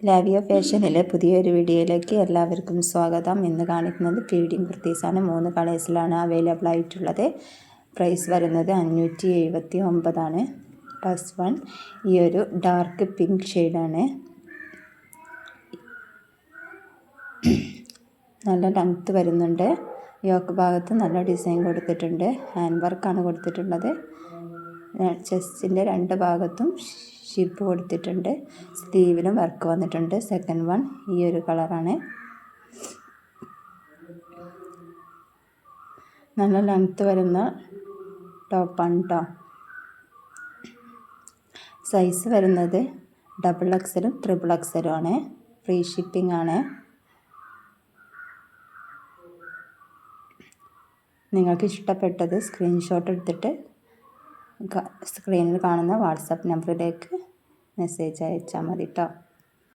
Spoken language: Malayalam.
ലാവിയ ഫാഷനിലെ പുതിയൊരു വീഡിയോയിലേക്ക് എല്ലാവർക്കും സ്വാഗതം. ഇന്ന് കാണിക്കുന്നത് ഫീഡിങ് കുർത്തീസാണ്. 3 കളേഴ്സിലാണ് അവൈലബിൾ ആയിട്ടുള്ളത്. പ്രൈസ് വരുന്നത് 579 ഫസ്റ്റ് വൺ ഈ ഒരു ഡാർക്ക് പിങ്ക് ഷെയ്ഡാണ്. നല്ല ലെങ്ത്ത് വരുന്നുണ്ട്. യോക്ക് ഭാഗത്ത് നല്ല ഡിസൈൻ കൊടുത്തിട്ടുണ്ട്. ഹാൻഡ് വർക്കാണ് കൊടുത്തിട്ടുള്ളത്. ചെസ്റ്റിൻ്റെ 2 ഭാഗത്തും ഷിപ്പ് കൊടുത്തിട്ടുണ്ട്. സ്ലീവിലും വർക്ക് വന്നിട്ടുണ്ട്. സെക്കൻഡ് വൺ ഈ ഒരു കളറാണ്. നല്ല ലെങ്ത്ത് വരുന്ന ടോപ്പാണ് കേട്ടോ. സൈസ് വരുന്നത് XXL XXL ആണ്. ഫ്രീ ഷിപ്പിംഗ് ആണ്. നിങ്ങൾക്ക് ഇഷ്ടപ്പെട്ടത് സ്ക്രീൻഷോട്ട് എടുത്തിട്ട് സ്ക്രീനിൽ കാണുന്ന വാട്സാപ്പ് നമ്പറിലേക്ക് മെസ്സേജ് അയച്ചാൽ മതി കേട്ടോ.